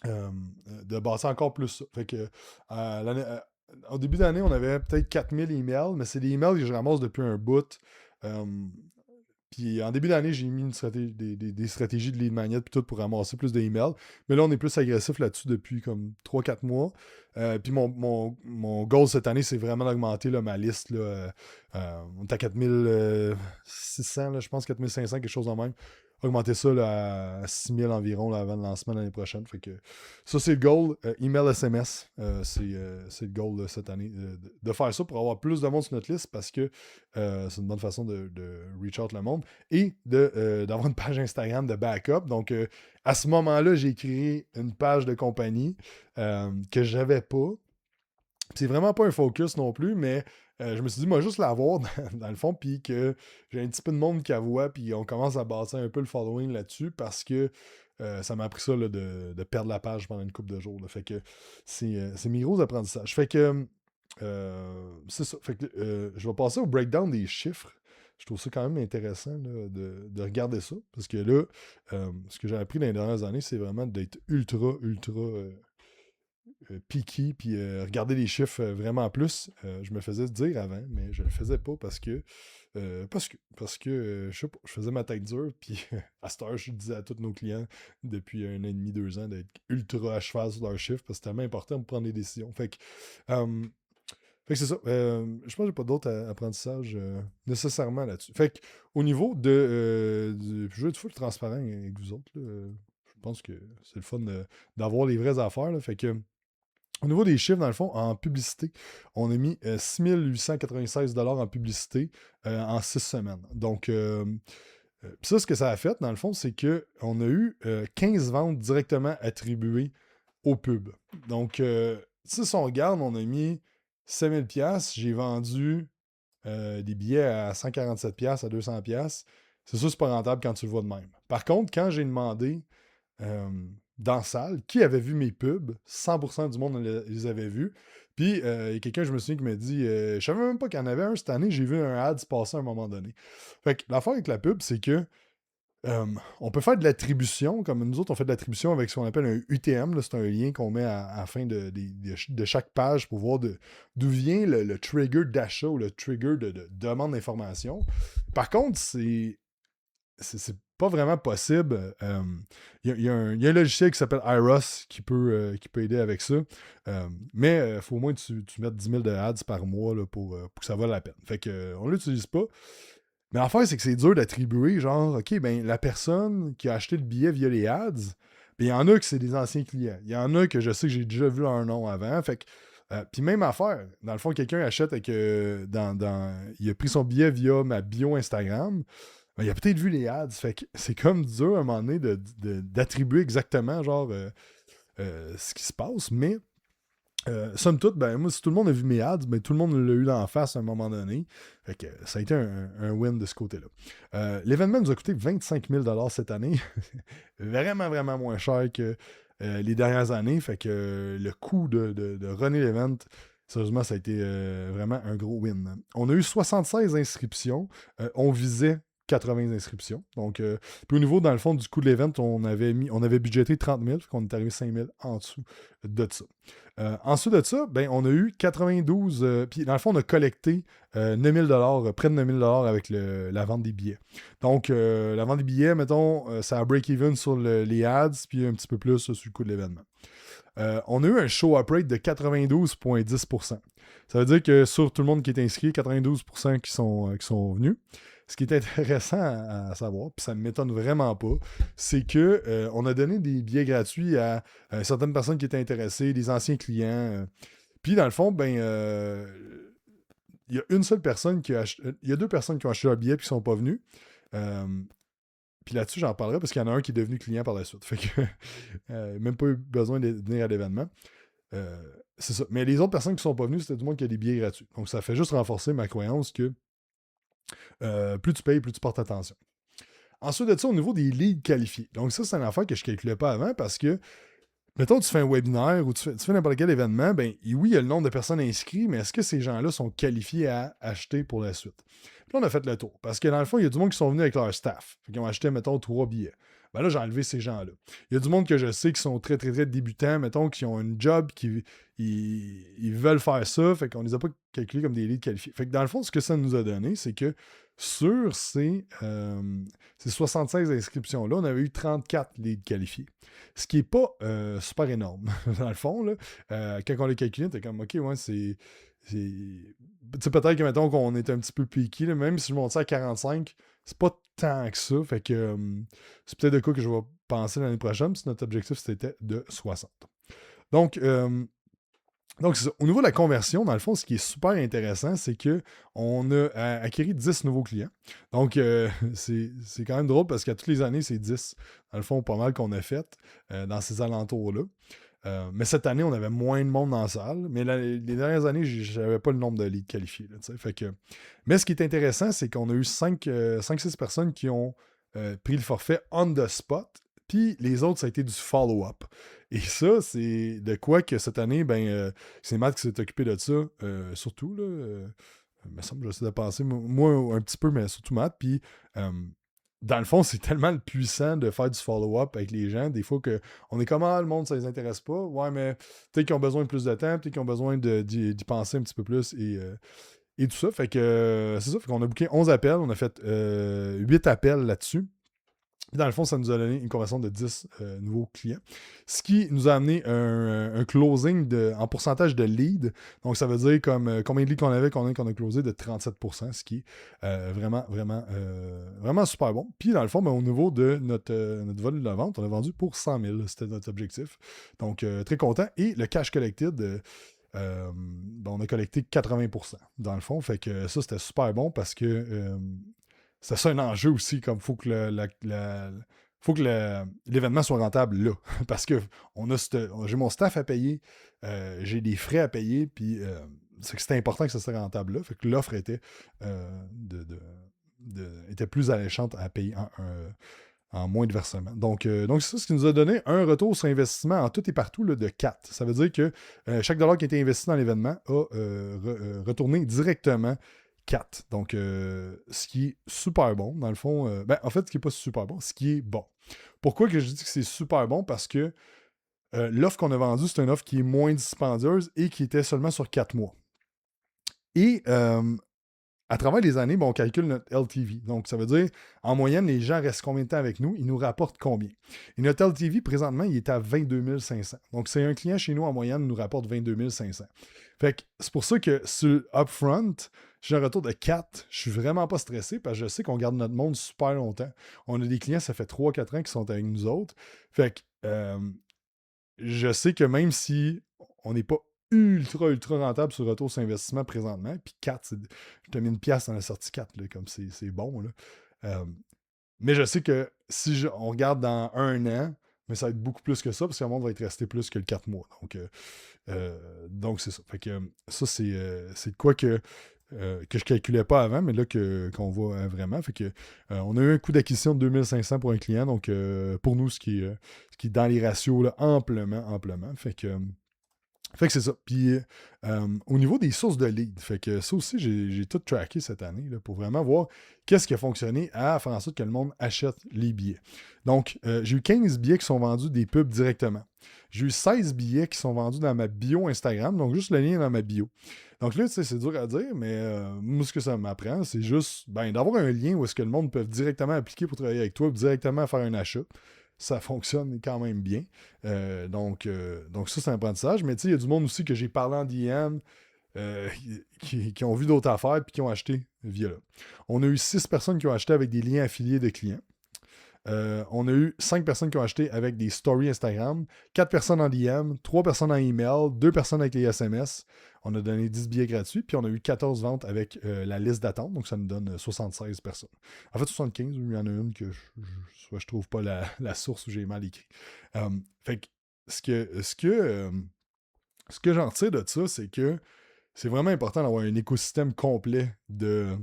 De bâtir encore plus ça. Fait que au début d'année, on avait peut-être 4000 emails, mais c'est des emails que je ramasse depuis un bout. Puis en début d'année, j'ai mis des stratégies de lead magnet puis tout pour ramasser plus d'emails. Mais là, on est plus agressif là-dessus depuis comme 3-4 mois. Puis mon goal cette année, c'est vraiment d'augmenter là, ma liste. Là, on est à 4600, là, je pense 4500, quelque chose en même. Augmenter ça là, à 6000 environ là, avant le lancement l'année prochaine. Fait que ça, c'est le goal. Email SMS, c'est le goal là, cette année. De faire ça pour avoir plus de monde sur notre liste parce que c'est une bonne façon de reach out le monde et d'avoir une page Instagram de backup. Donc, à ce moment-là, j'ai créé une page de compagnie que j'avais pas. C'est vraiment pas un focus non plus, mais je me suis dit, moi, juste l'avoir dans le fond, puis que j'ai un petit peu de monde qui la voit, puis on commence à bâtir un peu le following là-dessus parce que ça m'a appris ça là, de perdre la page pendant une couple de jours. Là. Fait que c'est mes gros apprentissages. Fait que c'est ça. Fait que je vais passer au breakdown des chiffres. Je trouve ça quand même intéressant là, de regarder ça. Parce que là, ce que j'ai appris dans les dernières années, c'est vraiment d'être ultra picky, puis regarder les chiffres vraiment plus. Je me faisais dire avant, mais je le faisais pas parce que je sais pas, je faisais ma tête dure, puis à cette heure, je disais à tous nos clients depuis 1 an et demi, 2 ans d'être ultra à cheval sur leurs chiffres, parce que c'est tellement important pour prendre des décisions. Fait que c'est ça. Je pense que j'ai pas d'autres apprentissages nécessairement là-dessus. Fait que au niveau je vais être full transparent avec vous autres. Là, je pense que c'est le fun d'avoir les vraies affaires. Là. Fait que au niveau des chiffres, dans le fond, en publicité, on a mis 6 896 $ en publicité en 6 semaines. Donc, ça, ce que ça a fait, dans le fond, c'est qu'on a eu 15 ventes directement attribuées aux pubs. Donc, si on regarde, on a mis 5000$, j'ai vendu des billets à 147$, à 200$. C'est sûr, c'est pas rentable quand tu le vois de même. Par contre, quand j'ai demandé dans la salle, qui avait vu mes pubs, 100% du monde les avait vus. Puis, il y a quelqu'un, je me souviens, qui m'a dit je savais même pas qu'il y en avait un cette année, j'ai vu un ad se passer à un moment donné. Fait que l'affaire avec la pub, c'est que on peut faire de l'attribution, comme nous autres, on fait de l'attribution avec ce qu'on appelle un UTM. Là, c'est un lien qu'on met à la fin de chaque page pour voir d'où vient le trigger d'achat ou le trigger de demande d'information. Par contre, c'est pas vraiment possible. Il y a un logiciel qui s'appelle Iros qui peut aider avec ça. Mais il faut au moins que tu mettes 10 000 de ads par mois là, pour que ça vaille la peine. Fait que on l'utilise pas. Mais l'affaire, c'est que c'est dur d'attribuer, genre, OK, ben la personne qui a acheté le billet via les ads, ben il y en a que c'est des anciens clients. Il y en a que je sais que j'ai déjà vu leur nom avant. Fait que puis même affaire, dans le fond, quelqu'un achète avec il a pris son billet via ma bio Instagram. Ben, il a peut-être vu les ads. Fait que c'est comme dur à un moment donné d'attribuer exactement genre ce qui se passe, mais somme toute, ben moi, si tout le monde a vu mes ads, ben tout le monde l'a eu dans la face à un moment donné. Fait que ça a été un win de ce côté-là. L'événement nous a coûté 25 000$ cette année. Vraiment, vraiment moins cher que les dernières années. Fait que le coût de runner l'event, sérieusement, ça a été vraiment un gros win. On a eu 76 inscriptions. On visait 80 inscriptions. Donc, puis au niveau, dans le fond, du coût de l'event, on avait budgété 30 000, fait qu'on est arrivé 5 000 en dessous de ça. Ensuite de ça, ben, on a eu 92, puis dans le fond, on a collecté 9 000 $, près de 9 000 $ avec la vente des billets. Donc, la vente des billets, mettons, ça a break-even sur les ads, puis un petit peu plus sur le coût de l'événement. On a eu un show-up rate de 92,10%. Ça veut dire que sur tout le monde qui est inscrit, 92% qui sont venus. Ce qui est intéressant à savoir, puis ça ne m'étonne vraiment pas, c'est que on a donné des billets gratuits à certaines personnes qui étaient intéressées, des anciens clients. Puis dans le fond, ben il y a une seule personne qui a acheté. Il y a 2 personnes qui ont acheté leur billet et qui ne sont pas venues. Puis là-dessus, j'en parlerai parce qu'il y en a un qui est devenu client par la suite. Fait que même pas eu besoin de venir à l'événement. C'est ça. Mais les autres personnes qui ne sont pas venues, c'était du monde qui a des billets gratuits. Donc ça fait juste renforcer ma croyance que plus tu payes, plus tu portes attention. Ensuite de ça, au niveau des leads qualifiés. Donc ça, c'est une affaire que je ne calculais pas avant parce que, mettons, tu fais un webinaire ou tu fais n'importe quel événement, ben oui, il y a le nombre de personnes inscrites, mais est-ce que ces gens-là sont qualifiés à acheter pour la suite? Puis là, on a fait le tour. Parce que dans le fond, il y a du monde qui sont venus avec leur staff. Ils ont acheté, mettons, 3 billets. Ben là, j'ai enlevé ces gens-là. Il y a du monde que je sais qui sont très, très, très débutants, mettons, qui ont une job, ils veulent faire ça, fait qu'on les a pas calculés comme des leads qualifiés. Fait que dans le fond, ce que ça nous a donné, c'est que sur ces 76 inscriptions-là, on avait eu 34 leads qualifiés. Ce qui n'est pas super énorme, dans le fond. Là. Quand on l'a calculé, t'es comme, OK, ouais, peut-être que, mettons, qu'on est un petit peu piqué, là, même si je monte ça à 45, c'est pas tant que ça. Fait que c'est peut-être de quoi que je vais penser l'année prochaine, si notre objectif, c'était de 60. Donc, c'est ça. Au niveau de la conversion, dans le fond, ce qui est super intéressant, c'est qu'on a acquis 10 nouveaux clients. Donc, c'est quand même drôle parce qu'à toutes les années, c'est 10. Dans le fond, pas mal qu'on a fait dans ces alentours-là. Mais cette année, on avait moins de monde dans la salle. Mais les dernières années, je n'avais pas le nombre de leads qualifiés. Là, fait que... Mais ce qui est intéressant, c'est qu'on a eu 5-6 personnes qui ont pris le forfait on the spot. Puis les autres, ça a été du follow-up. Et ça, c'est de quoi que cette année, c'est Matt qui s'est occupé de ça, surtout. Là, il me semble que j'essaie de penser, moi un petit peu, mais surtout Matt. Puis dans le fond, c'est tellement puissant de faire du follow-up avec les gens. Des fois qu'on est comme, le monde, ça les intéresse pas. Ouais, mais peut-être qu'ils ont besoin de plus de temps, peut-être qu'ils ont besoin d'y penser un petit peu plus et tout ça. Fait que c'est ça. Fait qu'on a booké 11 appels. On a fait 8 appels là-dessus. Dans le fond, ça nous a donné une conversion de 10 nouveaux clients. Ce qui nous a amené un closing en pourcentage de lead. Donc, ça veut dire comme combien de leads qu'on avait, qu'on a closé de 37%, ce qui est vraiment, vraiment, vraiment super bon. Puis, dans le fond, au niveau de notre volume de vente, on a vendu pour 100 000. C'était notre objectif. Donc, très content. Et le cash collected, on a collecté 80%, dans le fond. Fait que ça, c'était super bon parce que c'est ça un enjeu aussi, comme faut que l'événement soit rentable là. Parce que j'ai mon staff à payer, j'ai des frais à payer, puis c'est que c'était important que ça soit rentable là. Fait que l'offre était, était plus alléchante à payer en moins de versement. Donc c'est ça ce qui nous a donné un retour sur investissement en tout et partout là, de 4. Ça veut dire que chaque dollar qui a été investi dans l'événement a retourné directement 4. Donc, ce qui est super bon, dans le fond. En fait, ce qui n'est pas super bon, ce qui est bon. Pourquoi que je dis que c'est super bon? Parce que l'offre qu'on a vendue, c'est une offre qui est moins dispendieuse et qui était seulement sur 4 mois. Et à travers les années, on calcule notre LTV. Donc, ça veut dire, en moyenne, les gens restent combien de temps avec nous? Ils nous rapportent combien? Et notre LTV, présentement, il est à 22 500. Donc, c'est un client chez nous, en moyenne, nous rapporte 22 500. Fait que c'est pour ça que sur Upfront, j'ai un retour de 4. Je suis vraiment pas stressé parce que je sais qu'on garde notre monde super longtemps. On a des clients, ça fait 3-4 ans qui sont avec nous autres. Fait que je sais que même si on n'est pas ultra rentable sur le retour sur investissement présentement, puis 4, je te mets une pièce dans la sortie 4, là, comme c'est bon. Là. Mais je sais que si on regarde dans un an, mais ça va être beaucoup plus que ça, parce que le monde va être resté plus que le 4 mois. Donc c'est ça. Fait que ça, c'est de quoi que je calculais pas avant, mais là qu'on voit vraiment. Fait que on a eu un coût d'acquisition de 2500 pour un client, donc pour nous, ce qui est dans les ratios là, amplement. Fait que c'est ça. Puis au niveau des sources de leads, fait que ça aussi, j'ai tout tracké cette année là, pour vraiment voir qu'est-ce qui a fonctionné à faire en sorte que le monde achète les billets. Donc, j'ai eu 15 billets qui sont vendus des pubs directement. J'ai eu 16 billets qui sont vendus dans ma bio Instagram, donc juste le lien est dans ma bio. Donc là, tu sais, c'est dur à dire, mais moi, ce que ça m'apprend, c'est juste d'avoir un lien où est-ce que le monde peut directement appliquer pour travailler avec toi, ou directement faire un achat. Ça fonctionne quand même bien. Donc ça, c'est un apprentissage. Mais tu sais, il y a du monde aussi que j'ai parlé en DM qui ont vu d'autres affaires puis qui ont acheté via là. On a eu 6 personnes qui ont acheté avec des liens affiliés de clients. On a eu 5 personnes qui ont acheté avec des stories Instagram, 4 personnes en DM, 3 personnes en email, 2 personnes avec les SMS. On a donné 10 billets gratuits, puis on a eu 14 ventes avec la liste d'attente, donc ça nous donne 76 personnes. En fait, 75, il y en a une que je trouve pas la source où j'ai mal écrit. Fait que ce que j'en retire de ça, c'est que c'est vraiment important d'avoir un écosystème complet de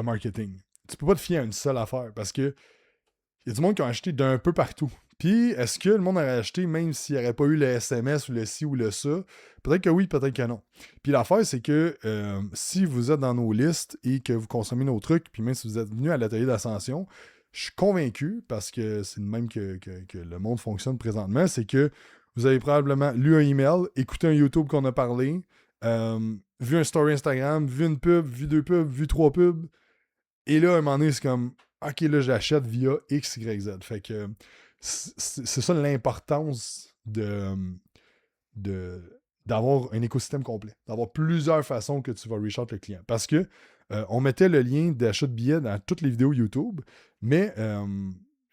marketing. tu peux pas te fier à une seule affaire parce que il y a du monde qui ont acheté d'un peu partout. Puis, est-ce que le monde aurait acheté même s'il n'y aurait pas eu le SMS ou le ci ou le ça? Peut-être que oui, peut-être que non. Puis l'affaire, c'est que si vous êtes dans nos listes et que vous consommez nos trucs, puis même si vous êtes venu à l'atelier d'ascension, je suis convaincu, parce que c'est de même que le monde fonctionne présentement, c'est que vous avez probablement lu un email, écouté un YouTube qu'on a parlé, vu un story Instagram, vu une pub, vu 2 pubs, vu 3 pubs, et là, à un moment donné, c'est comme, OK, là, j'achète via X, Y, Z. Fait que c'est ça l'importance de, d'avoir un écosystème complet, d'avoir plusieurs façons que tu vas reach out le client. Parce que on mettait le lien d'achat de billets dans toutes les vidéos YouTube, mais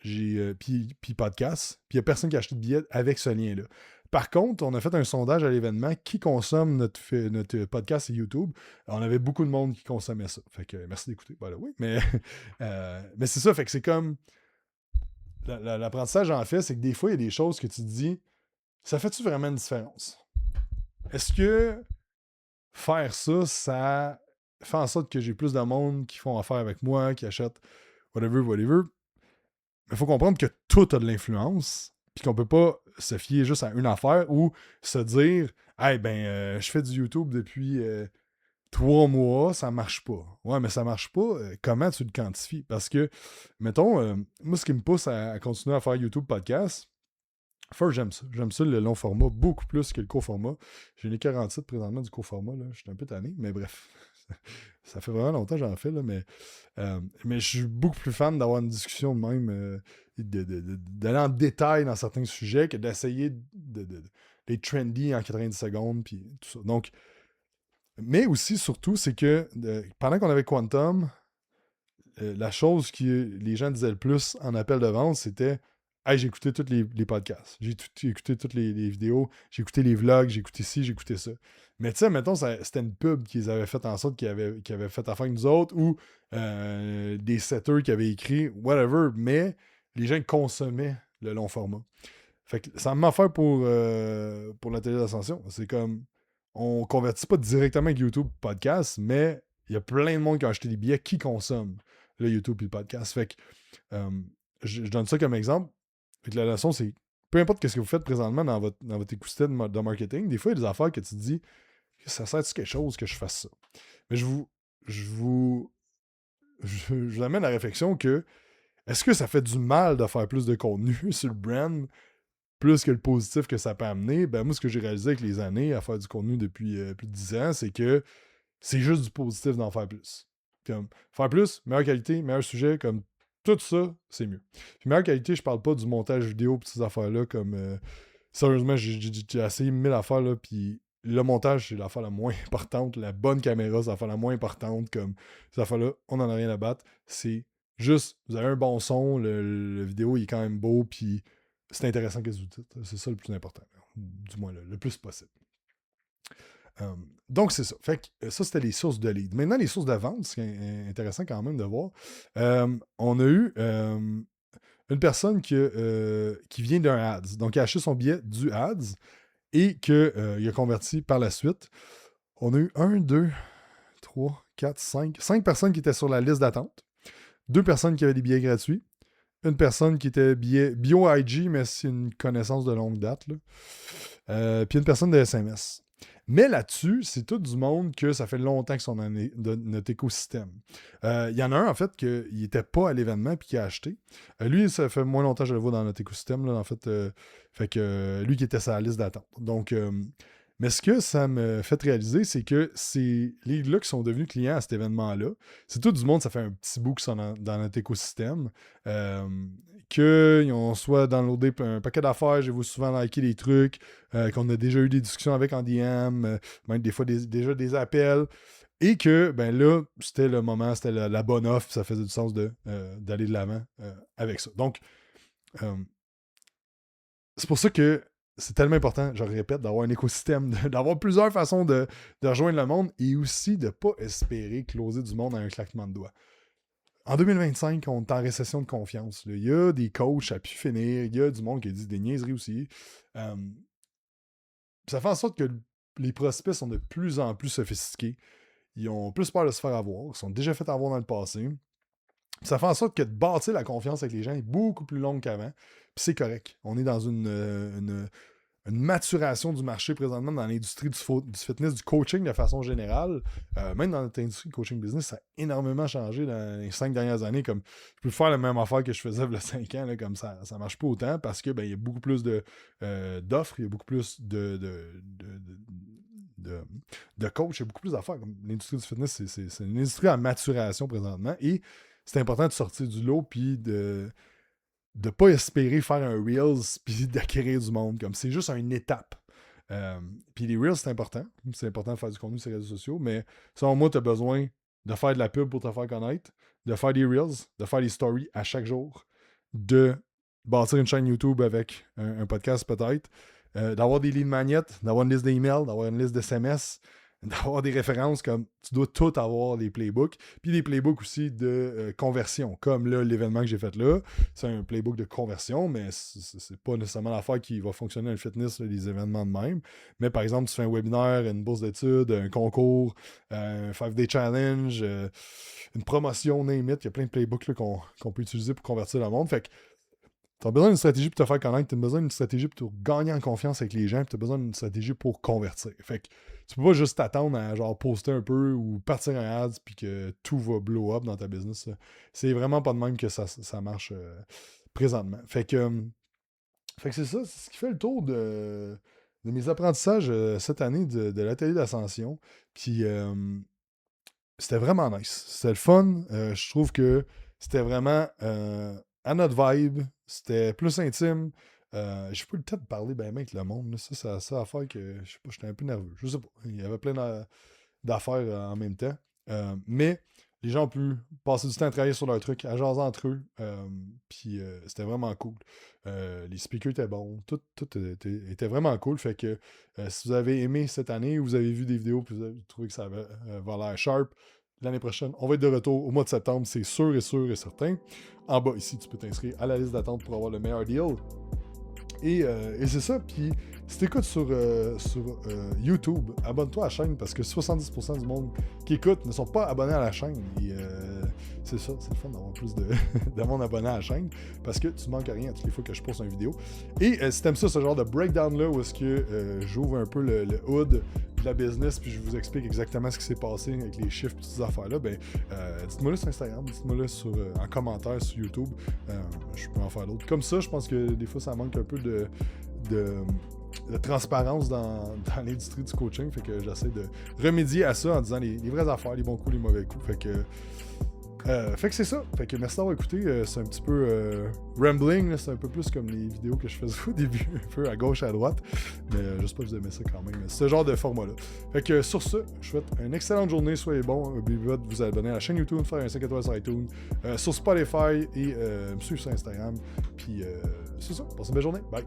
puis podcast, puis il n'y a personne qui a acheté de billets avec ce lien-là. Par contre, on a fait un sondage à l'événement qui consomme notre podcast et YouTube. On avait beaucoup de monde qui consommait ça. Fait que merci d'écouter. Voilà, oui. Mais c'est ça, fait que c'est comme. L'apprentissage en fait, c'est que des fois, il y a des choses que tu te dis, ça fait-tu vraiment une différence? Est-ce que faire ça, ça fait en sorte que j'ai plus de monde qui font affaire avec moi, qui achètent whatever, whatever? Mais il faut comprendre que tout a de l'influence, puis qu'on peut pas se fier juste à une affaire ou se dire, hey, je fais du YouTube depuis 3 mois, ça marche pas. Ouais, mais ça marche pas. Comment tu le quantifies? Parce que, mettons, moi, ce qui me pousse à continuer à faire YouTube podcast, first, j'aime ça. J'aime ça, le long format, beaucoup plus que le court format. J'ai les 47 présentement du court format, là. Je suis un peu tanné, mais bref. Ça fait vraiment longtemps que j'en fais, là, mais je suis beaucoup plus fan d'avoir une discussion de même, d'aller en détail dans certains sujets que d'essayer d'être trendy en 90 secondes, puis tout ça. Donc, mais aussi, surtout, c'est que pendant qu'on avait Quantum, la chose que les gens disaient le plus en appel de vente, c'était hey, j'ai écouté tous les podcasts, j'ai écouté toutes les vidéos, j'ai écouté les vlogs, j'ai écouté ci, j'ai écouté ça. Mais tu sais, mettons, c'était une pub qu'ils avaient fait en sorte qu'ils avaient fait affaire avec nous autres ou des setters qui avaient écrit, whatever, mais les gens consommaient le long format. Fait que ça m'a fait pour la télé d'ascension. C'est comme, on convertit pas directement avec YouTube podcast, mais il y a plein de monde qui a acheté des billets qui consomment le YouTube et le podcast. Fait que je donne ça comme exemple. Fait que la leçon, c'est peu importe ce que vous faites présentement dans votre écosystème de marketing, des fois, il y a des affaires que tu te dis ça sert-tu quelque chose que je fasse ça? Mais je vous amène à la réflexion que est-ce que ça fait du mal de faire plus de contenu sur le brand plus que le positif que ça peut amener? Ben moi, ce que j'ai réalisé avec les années à faire du contenu depuis plus de 10 ans, c'est que c'est juste du positif d'en faire plus. Comme faire plus, meilleure qualité, meilleur sujet, comme tout ça, c'est mieux. Puis meilleure qualité, je parle pas du montage vidéo et ces affaires-là, comme sérieusement, j'ai essayé 1000 affaires, là, puis le montage, c'est l'affaire la moins importante. La bonne caméra, c'est l'affaire la moins importante. Comme ces affaires-là, on n'en a rien à battre. C'est juste, vous avez un bon son, le vidéo, il est quand même beau, puis c'est intéressant que vous dites. C'est ça le plus important. Du moins, le plus possible. Donc, c'est ça. Fait que ça, c'était les sources de lead. Maintenant, les sources de vente, c'est intéressant quand même de voir. On a eu une personne qui vient d'un ads. Donc, il a acheté son billet du ads et qu'il a converti par la suite. On a eu 1, 2, 3, 4, 5. 5 personnes qui étaient sur la liste d'attente. 2 personnes qui avaient des billets gratuits. Une personne qui était bio IG, mais c'est une connaissance de longue date. Là. Puis une personne de SMS. Mais là-dessus, c'est tout du monde que ça fait longtemps qu'ils sont dans notre écosystème. Il y en a un, en fait, qui n'était pas à l'événement puis qui a acheté. Lui, ça fait moins longtemps que je le vois dans notre écosystème. Là, en fait, fait que lui qui était sur la liste d'attente. Donc, mais ce que ça me fait réaliser, c'est que c'est les gars qui sont devenus clients à cet événement-là, c'est tout du monde, ça fait un petit bout qui sont dans notre écosystème. Qu'ils ont soit downloadé un paquet d'affaires, j'ai vu souvent liker des trucs, qu'on a déjà eu des discussions avec en DM, même des fois déjà des appels, et que, ben là, c'était le moment, c'était la bonne offre, ça faisait du sens d'aller de l'avant avec ça. Donc, c'est pour ça que c'est tellement important, je le répète, d'avoir un écosystème, d'avoir plusieurs façons de rejoindre le monde et aussi de ne pas espérer closer du monde à un claquement de doigts. En 2025, on est en récession de confiance. Là. Il y a des coachs à pu finir, il y a du monde qui dit des niaiseries aussi. Ça fait en sorte que les prospects sont de plus en plus sophistiqués. Ils ont plus peur de se faire avoir. Ils sont déjà fait avoir dans le passé. Ça fait en sorte que de bâtir la confiance avec les gens est beaucoup plus long qu'avant. Puis c'est correct. On est dans une maturation du marché présentement dans l'industrie du fitness, du coaching de façon générale. Même dans notre industrie de coaching business, ça a énormément changé dans les 5 dernières années. Comme je peux faire la même affaire que je faisais il y a 5 ans, là, comme ça marche pas autant parce que il y a beaucoup plus d'offres, il y a beaucoup plus de coach, il y a beaucoup plus d'affaires. Comme l'industrie du fitness, c'est une industrie en maturation présentement et c'est important de sortir du lot puis de pas espérer faire un Reels puis d'acquérir du monde. Comme c'est juste une étape. Puis les Reels, c'est important. C'est important de faire du contenu sur les réseaux sociaux, mais selon moi, tu as besoin de faire de la pub pour te faire connaître, de faire des Reels, de faire des stories à chaque jour, de bâtir une chaîne YouTube avec un podcast peut-être, d'avoir des lead magnets, d'avoir une liste d'emails, d'avoir une liste de SMS, d'avoir des références comme tu dois tout avoir les playbooks, puis des playbooks aussi de conversion, comme là, l'événement que j'ai fait là, c'est un playbook de conversion, mais c'est pas nécessairement l'affaire qui va fonctionner dans le fitness, là, les événements de même, mais par exemple, tu fais un webinaire, une bourse d'études, un concours, un 5-day challenge, une promotion, name it, il y a plein de playbooks là, qu'on peut utiliser pour convertir le monde, fait que tu as besoin d'une stratégie pour te faire connaître, tu as besoin d'une stratégie pour gagner en confiance avec les gens, puis tu as besoin d'une stratégie pour convertir. Fait que tu peux pas juste t'attendre à genre poster un peu ou partir un ads puis que tout va blow up dans ta business. Là. C'est vraiment pas de même que ça marche présentement. Fait que c'est ça, c'est ce qui fait le tour de mes apprentissages cette année de l'atelier d'ascension. Puis c'était vraiment nice. C'était le fun. Je trouve que c'était vraiment à notre vibe. C'était plus intime. J'ai pas eu le temps de parler bien avec le monde. Là. Ça à faire que je sais pas, j'étais un peu nerveux. Je sais pas. Il y avait plein d'affaires en même temps. Mais les gens ont pu passer du temps à travailler sur leur truc, à jaser entre eux. Puis c'était vraiment cool. Les speakers étaient bons. Tout était vraiment cool. Fait que si vous avez aimé cette année, vous avez vu des vidéos puis vous avez trouvé que ça avait l'air sharp, l'année prochaine, on va être de retour au mois de septembre, c'est sûr et certain. En bas, ici, tu peux t'inscrire à la liste d'attente pour avoir le meilleur deal. Et c'est ça. Puis si t'écoutes sur YouTube, abonne-toi à la chaîne parce que 70% du monde qui écoute ne sont pas abonnés à la chaîne. Et c'est ça, c'est le fun d'avoir plus de monde abonné à la chaîne parce que tu manques rien à toutes les fois que je poste une vidéo. Et si t'aimes ça, ce genre de breakdown-là où est-ce que j'ouvre un peu le hood de la business puis je vous explique exactement ce qui s'est passé avec les chiffres et toutes ces affaires-là, ben dites-moi là sur Instagram, dites-moi là en commentaire sur YouTube. Je peux en faire d'autres. Comme ça, je pense que des fois, ça manque un peu de transparence dans l'industrie du coaching. Fait que j'essaie de remédier à ça en disant les vraies affaires, les bons coups, les mauvais coups. Fait que c'est ça. Fait que merci d'avoir écouté. C'est un petit peu rambling. C'est un peu plus comme les vidéos que je faisais au début, un peu à gauche, à droite. Mais j'espère que vous aimez ça quand même. Ce genre de format-là. Fait que sur ce, je vous souhaite une excellente journée. Soyez bons. N'oubliez pas de vous abonner à la chaîne YouTube, faire un 5 étoiles sur iTunes, sur Spotify et me suivre sur Instagram. Puis c'est ça. Passez une belle journée. Bye.